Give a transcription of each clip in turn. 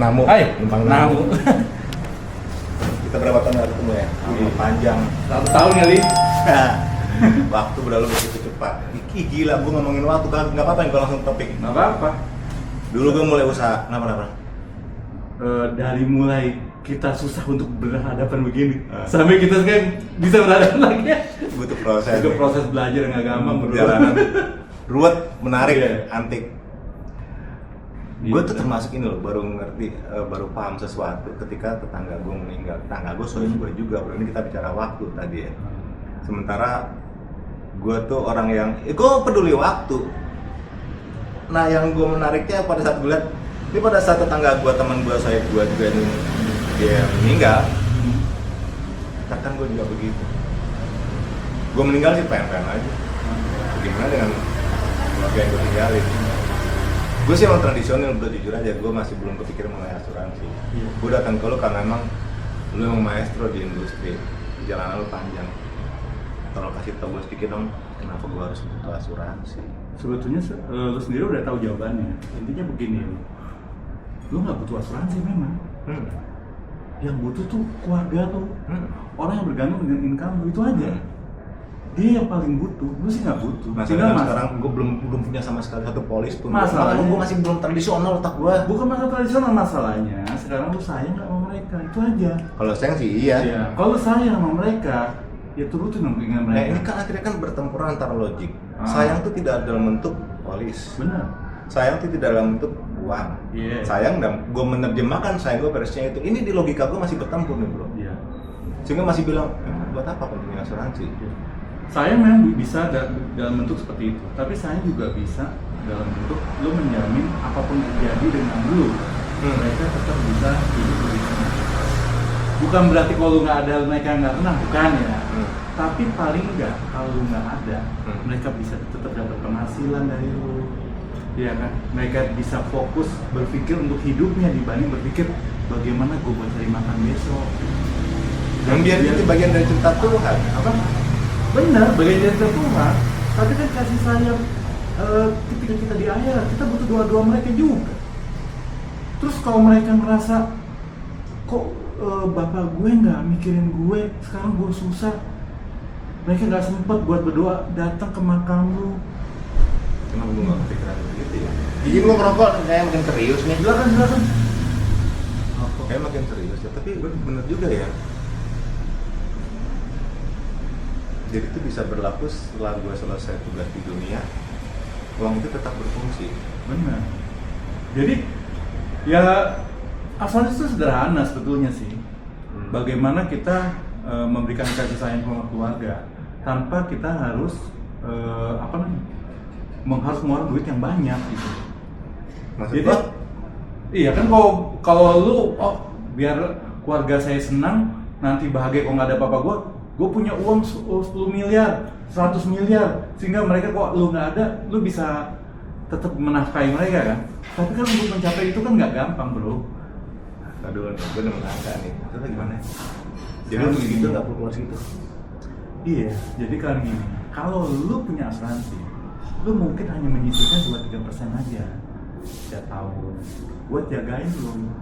Namu. Hai, Numpang Namu. Kita berapa tahun nggak ketemu ya? Panjang. 1 tahun kali. Waktu berlalu begitu cepat. Ih, gila, gue ngomongin waktu kan nggak apa-apa gue langsung topik. Nggak apa-apa. Dulu gue mulai usaha, kenapa? Dari mulai kita susah untuk berhadapan begini, sampai kita sekarang bisa berhadapan lagi ya. Butuh proses. Itu proses belajar nggak gampang, bro. Perjalanan ruwet, menarik, Iya. antik. Gitu. Gue tuh termasuk ini loh, baru ngerti, baru paham sesuatu ketika tetangga gue meninggal. Tetangga gue gue juga, bro. Ini kita bicara waktu tadi ya. Sementara gue tuh orang yang, gue peduli waktu. Nah yang gue menariknya pada saat gue lihat, ini pada saat tetangga gue, teman gue, saya gue juga ini dia meninggal, katakan gue juga begitu. Gue meninggal sih pengen aja. Gimana dengan keluarga yang gue tinggalin? Gue sih emang tradisional, udah jujur aja, gue masih belum kepikiran mengenai asuransi. Iya. Gue datang ke lu karena emang lu emang maestro di industri, perjalanan lu panjang. Tolong kasih tau gue sedikit dong, kenapa gue harus butuh asuransi? Sebetulnya lu sendiri udah tahu jawabannya. Intinya begini, lu nggak butuh asuransi memang. Yang butuh tuh keluarga tuh, orang yang bergantung dengan income lu itu aja. Dia yang paling butuh, lu sih nggak butuh. Masalahnya sekarang gue belum punya sama sekali satu polis pun. Masalahnya gue masih belum tradisional otak gue. Bukan masalah tradisional, masalahnya sekarang lu sayang nggak sama mereka, itu aja. Kalau sayang sih iya. Kalau sayang sama mereka, ya turutin dong keinginan Nah mereka. ini kan akhirnya kan bertempur antara logik. Sayang tuh tidak dalam bentuk polis. Benar. Sayang itu tidak dalam bentuk uang. Iya. Sayang dan gue menerjemahkan sayang gue versinya itu. Ini di logika gue masih bertempur nih bro. Iya. Sehingga masih bilang, buat apa pentingnya asuransi? Sayang memang bisa dalam bentuk seperti itu, tapi sayang juga bisa dalam bentuk lu menjamin apapun terjadi dengan lu, mereka tetap bisa hidup lebih tenang. Bukan berarti kalau lu nggak ada mereka nggak tenang, bukan ya. Tapi paling enggak kalau lu nggak ada, mereka bisa tetap dapat penghasilan dari lu. Iya kan? Mereka bisa fokus berpikir untuk hidupnya dibanding berpikir bagaimana gue buat cari makan besok. Dan biar itu bagian dari cerita Tuhan. Apa? Benar, bagian dari Tuhan. Tapi kan kasih sayang ketika kita di akhirat, kita butuh doa-doa mereka juga. Terus kalau mereka merasa kok bapak gue nggak mikirin gue, sekarang gue susah, mereka nggak sempet buat berdoa datang ke makam lu. Kenapa gue nggak kepikiran begitu ya? Izin gue ngerokok, kayak makin serius nih. Silakan. Kayak makin serius ya, tapi bener juga ya. Jadi itu bisa berlaku setelah gue selesai tugas di dunia, uang itu tetap berfungsi. Benar. Jadi ya asuransi itu sederhana sebetulnya sih. Bagaimana kita memberikan kasih sayang ke keluarga tanpa kita harus harus mengeluarkan duit yang banyak gitu. Maksudnya? Iya kan kalau lu biar keluarga saya senang nanti bahagia kalau nggak ada apa-apa gue punya uang 10 miliar, 100 miliar sehingga mereka kok lu nggak ada, lu bisa tetap menafkahi mereka kan. Tapi kan untuk mencapai itu kan nggak gampang bro. Aduh, gue udah menangkap nih. Maksudnya gimana? Jadi lu begitu nggak perlu keluar situ? Iya, jadi kan gini, kalau lu punya asuransi, lu mungkin hanya menyisihkan 2-3% aja setiap tahun buat jagain lu.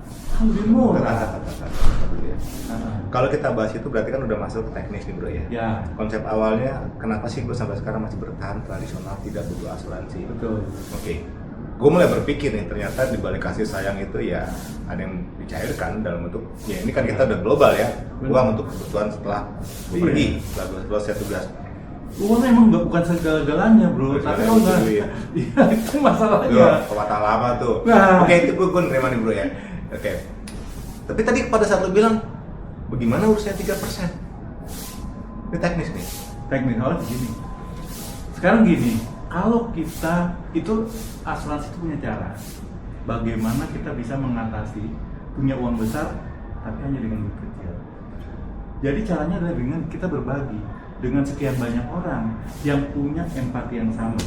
Kan lebih murah. Kalau kita bahas itu berarti kan udah masuk ke teknis nih bro ya. Ya. Konsep awalnya kenapa sih gue sampai sekarang masih bertahan tradisional tidak butuh asuransi? Betul. Oke. Gue mulai berpikir nih ternyata di balik kasih sayang itu ya ada yang dicairkan dalam bentuk ya ini kan kita udah global ya. Uang untuk kebutuhan setelah gue pergi, setelah gue selesai tugas. Uang emang bukan segala-galanya bro, tapi kalau nggak, iya itu masalahnya. Kewatan lama tuh. Nah. Oke itu gue nerima nih bro ya. Oke. Tapi tadi pada saat lo bilang bagaimana urusnya 3%? Ini teknis nih. Teknis awal begini. Sekarang gini, kalau kita itu asuransi itu punya cara. Bagaimana kita bisa mengatasi punya uang besar tapi hanya dengan duit kecil. Jadi caranya adalah dengan kita berbagi dengan sekian banyak orang yang punya empati yang sama,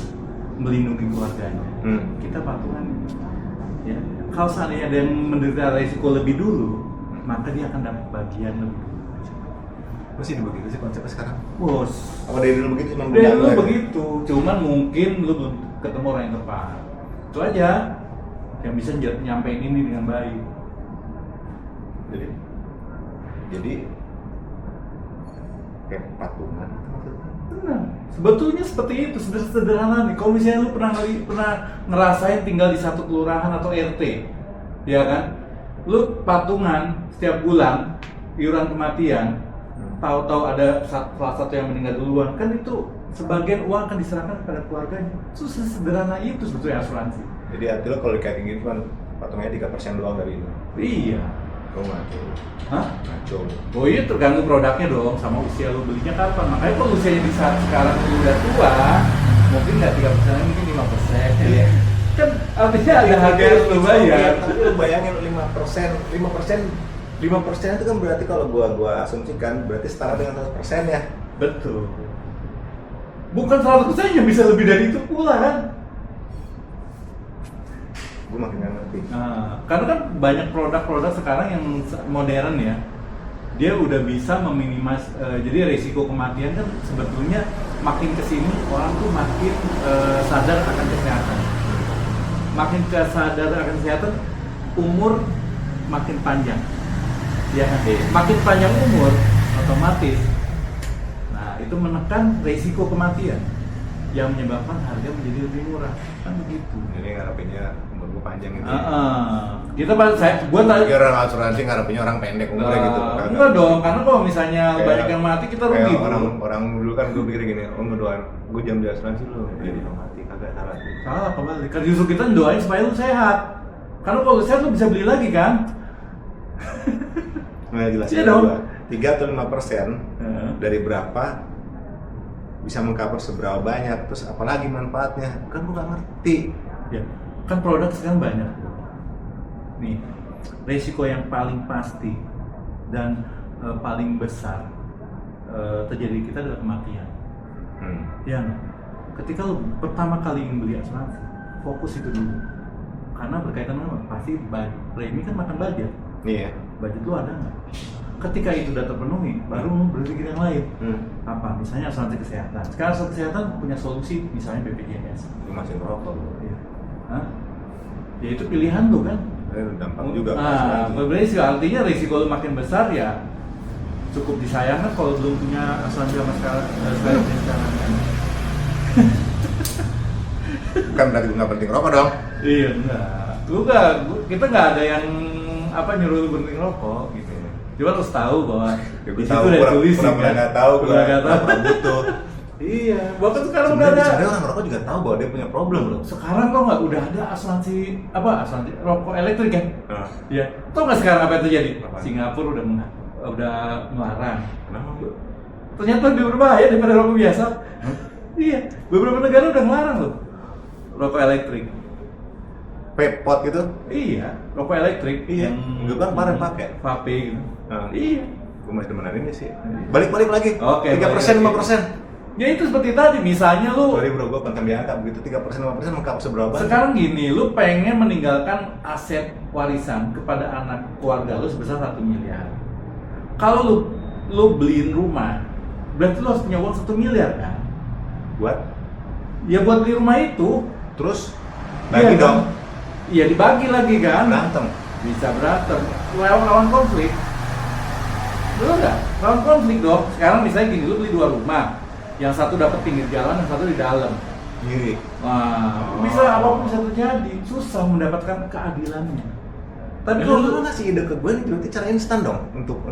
melindungi keluarganya. Kita patungan. Ya. Kalau seandainya ada yang menderita risiko lebih dulu, maka dia akan dapat bagian lebih dulu. Masih begitu sih konsepnya sekarang? Bos. Apa dari dulu begitu? Dari dulu begitu, cuman mungkin lu belum ketemu orang yang tepat. Itu aja. yang bisa nyampein ini dengan baik. Jadi kayak patungan Nah, sebetulnya seperti itu, sederhana nih. Kalau misalnya lu pernah ngerasain tinggal di satu kelurahan atau RT, ya kan? Lu patungan setiap bulan iuran kematian, tahu-tahu ada salah satu yang meninggal duluan, kan itu sebagian uang akan diserahkan kepada keluarganya. Itu sederhana itu sebetulnya asuransi. Jadi artinya kalau dikaitin gitu kan patungnya 3% doang dari itu. Iya. Oh ngaco. Hah? Ngaco. Oh iya, tergantung produknya dong, sama usia lu belinya kapan. Makanya kalau usianya di saat sekarang lu udah tua, mungkin nggak 3%, mungkin 5%. Iya. Kan artinya ada harga yang lu bayar. Tapi lu bayangin 5% itu kan berarti kalau gua asumsikan berarti setara dengan 100% ya. Betul. Bukan 100% yang bisa lebih dari itu pula kan? Gue makin nggak ngerti. Nah, karena kan banyak produk-produk sekarang yang modern ya, dia udah bisa jadi resiko kematian kan sebetulnya makin kesini orang tuh makin sadar akan kesehatan, makin sadar akan kesehatan, umur makin panjang, ya kan? Makin panjang umur otomatis, nah itu menekan resiko kematian yang menyebabkan harga menjadi lebih murah, kan begitu. Jadi ngarepinnya umur gue panjang gitu. Kita gua tadi orang asuransi ngarepinnya orang pendek umurnya gitu. Enggak dong, karena kalau misalnya banyak yang mati kita rugi. Orang dulu kan gue pikir gini, oh ngedoain gue jam di asuransi lu jadi mati, kagak salah sih. Salah kembali. Kan justru kita doain supaya lu sehat. Karena kalau lu sehat lu bisa beli lagi kan? Nah jelasin iya dong. 3 atau 5% dari berapa bisa mengcover seberapa banyak, terus apalagi manfaatnya, kan gue gak ngerti. Ya, kan produk sekarang banyak. Nih, resiko yang paling pasti dan paling besar terjadi kita adalah kematian. Ya, ketika lu pertama kali ingin beli asuransi, fokus itu dulu. Karena berkaitan dengan pasti premi kan makan budget. Iya. Budget lu ada nggak? Ketika itu udah terpenuhi, baru lu berpikir yang lain. Apa? Misalnya asuransi kesehatan. Sekarang asuransi kesehatan punya solusi, misalnya BPJS. Lu masih ngerokok lu. Iya. Hah? Ya itu pilihan lu kan. Dampak juga. Nah, beresiko artinya risiko lu makin besar ya cukup disayangkan kalau belum punya asuransi sama sekarang kan. Bukan berarti gue nggak penting rokok dong. Iya enggak. Kita nggak ada yang nyuruh lu berhenti rokok gitu. Cuma harus tahu bahwa ya, di situ udah tulis kan. Nggak tahu, nggak tahu. Butuh. Iya, bahkan sekarang udah ada. Sebenarnya orang rokok juga tahu bahwa dia punya problem loh. Sekarang kok nggak udah ada asuransi rokok elektrik kan? Iya. Tahu nggak sekarang apa yang terjadi? Singapura udah melarang. Kenapa? Ternyata lebih berbahaya daripada rokok biasa. Iya, beberapa negara udah melarang loh rokok elektrik. Pot gitu? Iya, rokok elektrik. Iya. Gue kan kemarin pakai vape gitu. Iya. Gue masih demenan ini sih. Balik lagi. Oke. 3%, 5%. Ya itu seperti tadi, misalnya lu. Sorry bro, gue konten diangkat begitu 3%, 5% mengcover seberapa? Sekarang gini, lu pengen meninggalkan aset warisan kepada anak keluarga lu sebesar 1 miliar. Kalau lu beliin rumah, berarti lu harus punya uang 1 miliar kan? Buat? Ya buat beli rumah itu. Terus bagi dong. Iya dibagi lagi kan? Berantem. Bisa berantem. Lawan konflik. Betul nggak? Lawan konflik dong. Sekarang misalnya gini, lu beli 2 rumah. Yang satu dapat pinggir jalan, yang satu di dalam. Ngiri. Wah, bisa apapun bisa terjadi. Susah mendapatkan keadilannya. Tapi kalau lu ngasih ide ke gue nih, berarti cara instan dong untuk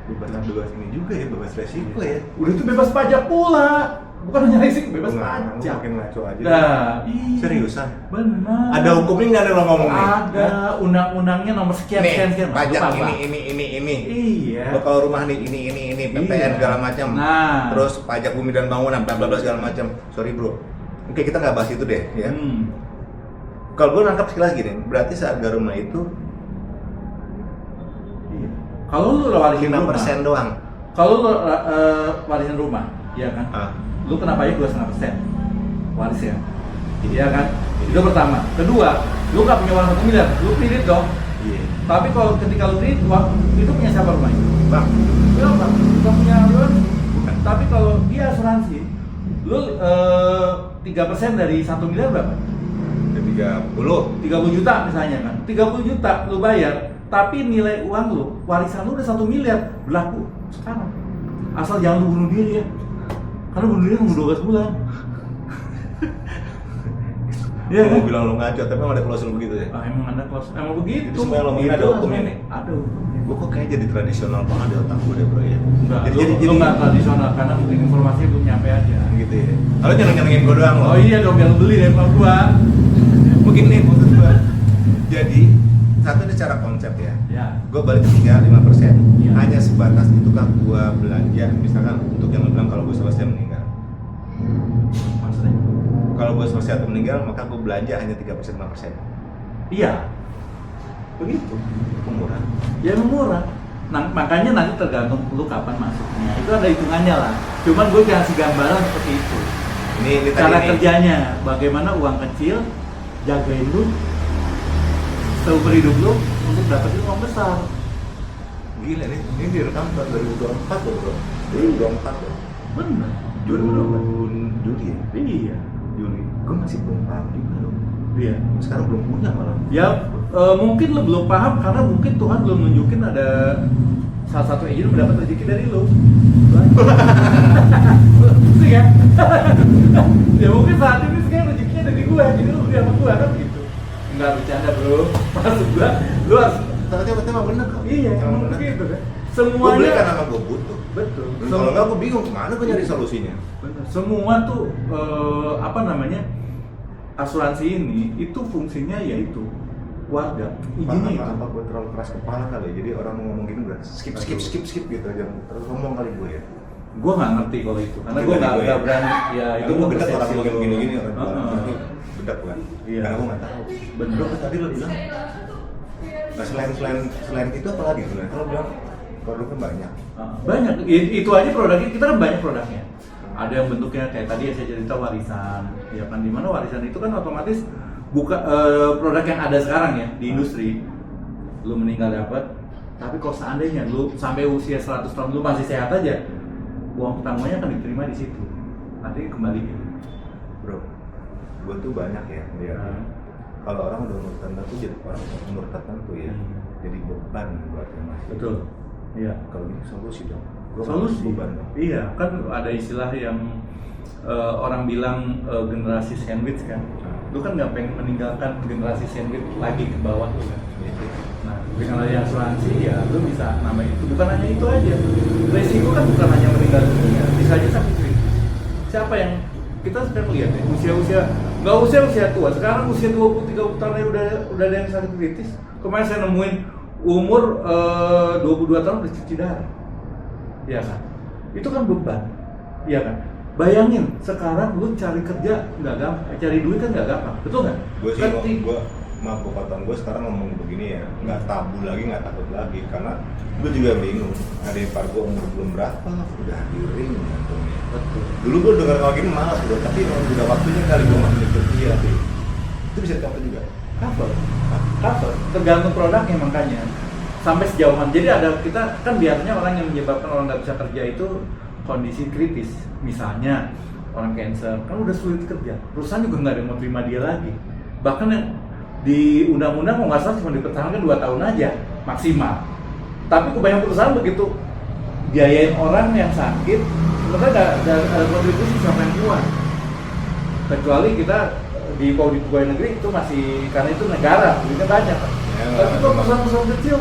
bebas ini juga ya, bebas resiko ya. Udah itu bebas pajak pula. Bukan hanya resiko, bebas pajak. Makin ngaco aja. Nah, iya. Seriusan? Benar. Ada hukumnya nggak ada lo ngomong nih? Ada undang-undangnya nomor sekian. Pajak ini. Iya. Lo kalau rumah nih ini PPN segala macam. Nah. Terus pajak bumi dan bangunan, bla bla segala macam. Sorry bro. Oke, kita nggak bahas itu deh ya. Kalau gue nangkap sekali lagi nih, berarti seharga rumah itu kalau lu warisin 5% doang. Kalau lu warisin rumah, iya kan? Lu kena pajak 2,5% waris ya, iya kan? Itu pertama. Kedua, lu nggak punya uang 1 miliar, lu kredit dong. Iya. Tapi kalau ketika lu kredit uang itu punya siapa rumahnya? Bang. Belum bang, bukan punya lu. Tapi kalau dia asuransi, lu 3% dari 1 miliar berapa? 30 juta misalnya kan, 30 juta lu bayar, tapi nilai uang lu, warisan lu udah 1 miliar berlaku sekarang. Asal jangan lu bunuh diri ya, karena bunuh diri nunggu 12 bulan. Iya kan? Mau bilang lu ngaco, tapi emang ada klausul begitu ya? Emang ada klausul, emang begitu. Itu semua ngomongin ada hukumnya nih? Ada hukumnya. Gue kok kayak jadi tradisional banget di otak gue deh bro ya? Enggak, lu nggak tradisional, karena mungkin informasinya belum nyampe aja. Gitu ya? Lalu nyenengin gue doang loh? Oh iya dong, biar lu beli deh sama gua. Mungkin nih maksud gue. Jadi, satu ini secara konsep ya. Ya. Gue balik ke 35%. Ya. Hanya sebatas itukah gue belanja, misalkan untuk yang lu bilang kalau gue selesai meninggal. Maksudnya? Kalau gue selesai atau meninggal, maka gue belanja hanya 3%, 5%. Iya. Begitu, murah. Ya murah. Nah, makanya nanti tergantung lu kapan masuknya. Itu ada hitungannya lah. Cuman gue kasih gambaran seperti itu. Ini Cara tadi kerjanya, bagaimana uang kecil jagain lu seumur hidup lu untuk dapetin uang besar. Gila nih, ini direkam tahun 2024 loh bro. 2024 loh. Bener. Juli ya? Iya. Juli. Gue masih belum paham juga loh. Iya. Sekarang belum punya malah. Ya mungkin lo belum paham karena mungkin Tuhan belum nunjukin ada salah satu agent mendapat rezeki dari lo. Betul kan? Ya mungkin saat ini sekarang rezekinya dari gue, jadi lo beli sama gue kan gitu. Enggak bercanda bro, maksud gue, lo harus. Ternyata emang bener kok. Iya, emang bener. gitu kan. Gue beli Semuanya. karena emang gue butuh. Betul. Dan kalau nggak gue bingung kemana gue nyari solusinya. Bener. Semua tuh apa namanya? Asuransi ini itu fungsinya yaitu warga izinnya itu. Apa gue terlalu keras kepala kali, jadi orang mau ngomong gini udah skip gitu aja, terus ngomong kali gue ya. Gue nggak ngerti kalau itu, karena gue nggak berani. Ya itu gue bedak persepsi orang ngomong lu. gini orang berarti bedak kan. Iya. Karena gue nggak tahu. Bener. Bro, tadi lo bilang. Nah selain itu apa lagi sebenarnya? Kalau bilang produknya banyak. Banyak. Itu aja produknya, kita kan banyak produknya. Ada yang bentuknya kayak tadi ya saya cerita warisan, ya kan, dimana warisan itu kan otomatis produk yang ada sekarang ya di industri. Lu meninggal dapat, tapi kalau seandainya lu sampai usia 100 tahun lu masih sehat aja, uang pertamanya akan diterima di situ. Nanti kembali. Bro, gue tuh banyak ya lihat. Kalau orang udah umur tertentu jadi orang umur tertentu ya, jadi beban buat yang masih. Betul. Iya. Kalau ini solusi dong. Solusi. Beban dong. Iya, kan ada istilah yang orang bilang generasi sandwich kan. Lu kan nggak pengen meninggalkan generasi sandwich lagi ke bawah lu kan. Nah, dengan adanya asuransi ya lu bisa nama itu. Bukan hanya itu aja. Resiko kan bukan hanya meninggal dunia, bisa aja sakit kritis. Siapa yang kita sekarang lihat ya, usia nggak usia tua, sekarang usia 20-30 tahun udah ada yang sakit kritis. Kemarin saya nemuin umur 22 tahun udah cuci darah. Iya kan? Itu kan beban. Iya kan? Bayangin, sekarang lu cari kerja nggak gampang, cari duit kan nggak gampang, betul nggak? Gue sih maaf kekuatan gue sekarang ngomong begini ya, nggak tabu lagi, nggak takut lagi, karena gue juga bingung. Ada ipar gue umur belum berapa, udah di ring jantungnya. Betul. Dulu gue dengar kalau gini malas bro, tapi udah waktunya kali gue masuk kerja. Itu bisa cover juga. Cover, tergantung produknya makanya. Sampai sejauh mana. Jadi ada kita kan biasanya orang yang menyebabkan orang nggak bisa kerja itu kondisi kritis. Misalnya orang cancer kan udah sulit kerja, perusahaan juga nggak ada yang mau terima dia lagi. Bahkan yang di undang-undang mau nggak salah cuma dipertahankan 2 tahun aja maksimal. Tapi kebanyakan perusahaan begitu biayain orang yang sakit, mereka nggak ada kontribusi siapa yang kuat. Kecuali kita di pegawai negeri itu masih, karena itu negara, duitnya banyak. Ya, tapi kalau perusahaan-perusahaan kecil,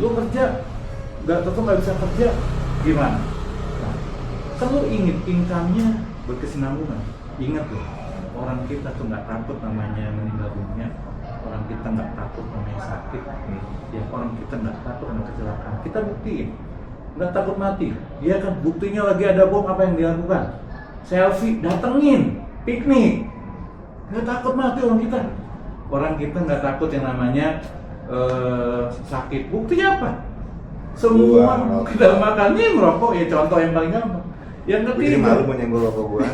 lu kerja nggak bisa kerja, gimana? Kan lu ingin income-nya berkesinambungan. Ingat loh, orang kita tuh nggak takut namanya meninggal dunia, orang kita nggak takut namanya sakit, ya orang kita nggak takut namanya kecelakaan. Kita buktiin, nggak takut mati. Dia kan buktinya lagi ada bom, apa yang dilakukan? Selfie, datengin, piknik, nggak takut mati orang kita. Orang kita nggak takut yang namanya sakit. Buktinya apa? Semua kita makannya ngerokok, ya contoh yang paling gampang. Yang ketiga, malu menyenggol rokok gua.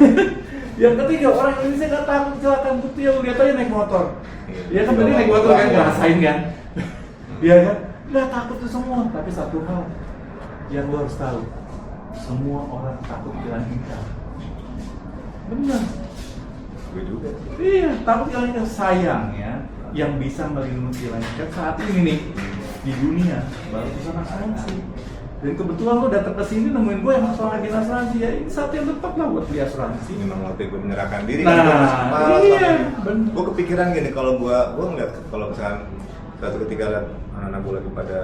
yang ketiga, orang Indonesia nggak takut kecelakaan. Bukti ya, lu lihat aja naik motor. Iya kan, tadi naik motor kan ngerasain kan? Iya kan? Nggak takut itu semua. Tapi satu hal yang lu harus tahu, semua orang takut kehilangan income. Benar. Gue juga. Iya, tapi yang sayangnya yang bisa melindungi kan saat ini nih di dunia baru perusahaan asuransi. Dan kebetulan lo datang ke sini nemuin gue yang masalah agen asuransi, ya ini saat yang tepat lah buat beli asuransi. Memang waktu gue menyerahkan diri Nah, kan iya, bener. gue kepikiran gini, kalau gue ngeliat kalau misalkan suatu ketika lihat anak-anak gue lagi pada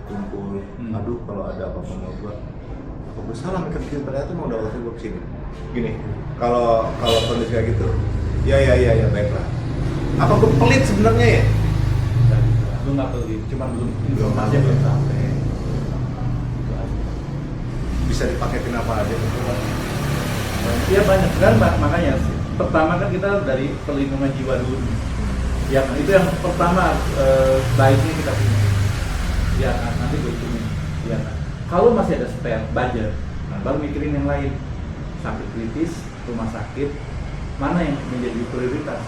kumpul, aduh kalau ada apa-apa sama gue, apa gue salah mikir-mikir ternyata mau udah waktu gue kesini. Gini, kalau kondisi kayak gitu, ya baiklah. Apa gue pelit sebenarnya ya? Lu nggak pelit, cuma belum informasinya belum sampai. Bisa dipaketin apa aja gitu. Iya banyak kan, makanya pertama kan kita dari perlindungan jiwa dulu. Ya itu yang pertama baiknya kita punya. Ya kan, nanti gue hitungin. Ya kan. Kalau masih ada spare budget, baru mikirin yang lain. Sakit kritis, rumah sakit, mana yang menjadi prioritas?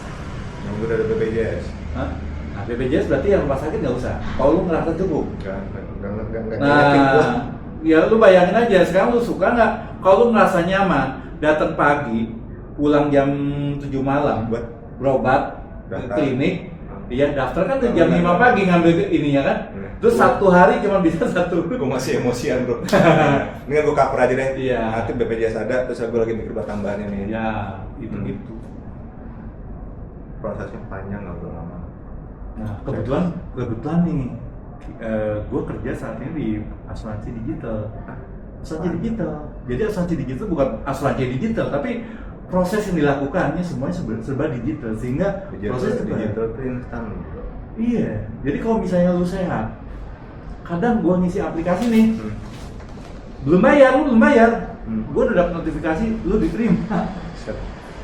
Yang udah ada BPJS. Hah? Nah BPJS berarti yang rumah sakit nggak usah. Kalau lu ngerasa cukup. Nggak. Nah, ya lu bayangin aja sekarang lu suka nggak? Kalau lu ngerasa nyaman, datang pagi, pulang jam 7 malam, buat berobat ke klinik, dia daftar kan tuh jam 5 Daftar. pagi ngambil ininya kan. Terus satu hari cuma bisa satu. Gue masih emosian bro. Mendingan gue cover aja deh. Iya. Nanti BPJS ada, terus gue lagi mikir buat tambahannya nih. Ya, itu gitu. Prosesnya panjang nggak udah lama. Nah, kebetulan nih, gue kerja saat ini di asuransi digital. Asuransi digital. Jadi asuransi digital bukan asuransi digital, tapi proses yang dilakukannya semuanya serba digital, sehingga proses digital itu instan. Iya. Jadi kalau misalnya lu sehat, kadang gue ngisi aplikasi nih, belum bayar, gue udah dapet notifikasi lu diterima.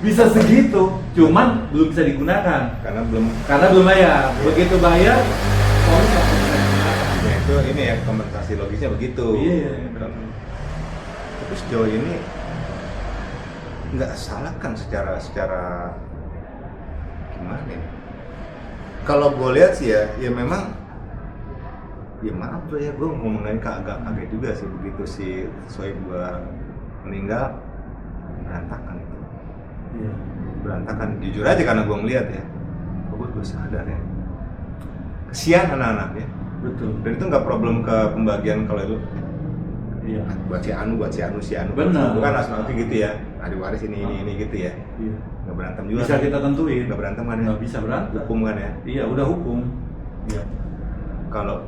Bisa segitu, cuman belum bisa digunakan Karena belum bayar. Begitu bayar, polis langsung bisa digunakan. ya itu ini ya kompensasi logisnya begitu. Iya. Tapi sejauh ini nggak salah kan secara gimana ya? Kalau gue lihat sih ya memang ya maaf tuh ya, gue ngomongin agak kaget juga sih begitu sih sesuai gue meninggal berantakan itu. Iya. Berantakan jujur aja karena gue ngeliat ya, gue sadar ya kesian anak-anaknya. Betul. Dan itu nggak problem ke pembagian kalau itu Iya. buat si Anu. Benar. Bukan asuransi gitu ya, ahli waris ini gitu ya. Iya. Nggak berantem juga. Bisa kita tentuin. Nggak berantem kan ya? Nggak bisa berantem. Hukum kan ya? Iya, udah hukum. Iya. Kalau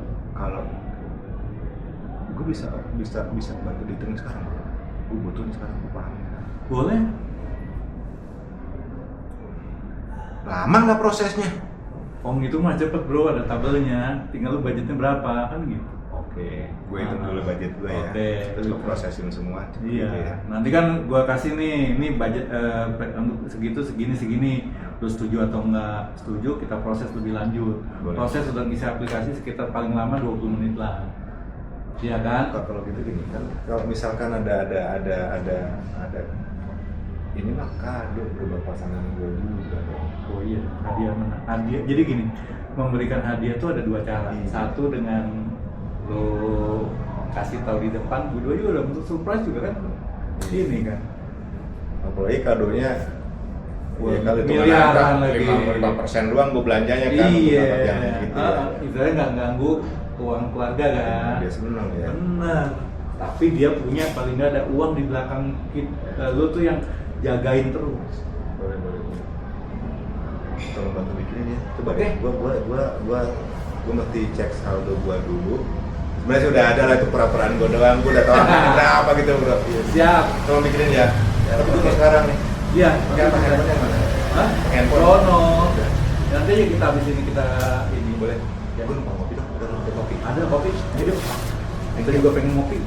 gue bisa bantu dihitung sekarang. Gue butuh sekarang, gue paham. Boleh. Lama nggak prosesnya? Oh gitu mah cepet bro, ada tabelnya. Tinggal lu budgetnya berapa kan gitu. Oke, gue hitung dulu budget gue ya. Oke. Terus gue prosesin semua. Iya. Gitu ya. Nanti kan gua kasih nih, ini budget untuk segitu segini. Lu setuju atau enggak setuju, kita proses lebih lanjut. Boleh. Proses sudah bisa aplikasi sekitar paling lama 20 menit lah. Iya kan? Kalau gitu gini kan, kalau misalkan ada ini mah kado buat pasangan gue juga. Oh iya, hadiah. Jadi gini, memberikan hadiah tuh ada dua cara. Iya. Satu dengan lo kasih tahu di depan, kedua juga udah bentuk surprise juga kan. Ini kan. Apalagi kadonya ya kali itu miliaran lagi. 5% doang gue belanjanya kan. Iya. Dapat yang gitu ya. Istilahnya nggak ganggu keuangan keluarga kan. Dia seneng ya. Benar. Tapi dia punya paling nggak ada uang di belakang lo tuh yang jagain terus. Boleh. Tolong bantu bikin ya. Coba Oke. Gue mesti cek saldo gue dulu. Sebenarnya sudah ada lah itu pura-puraan gue doang. Gue udah tahu berapa gitu bro. Siap. Tolong bikinin ya. Tapi gue sekarang nih. Iya. Pakai apa handphonenya mana? Hah? Handphone. Rono. Nanti aja kita habis ini kita ini Boleh. Ya gue numpang kopi dong. Udah kopi. ada kopi. Jadi kita juga pengen ngopi.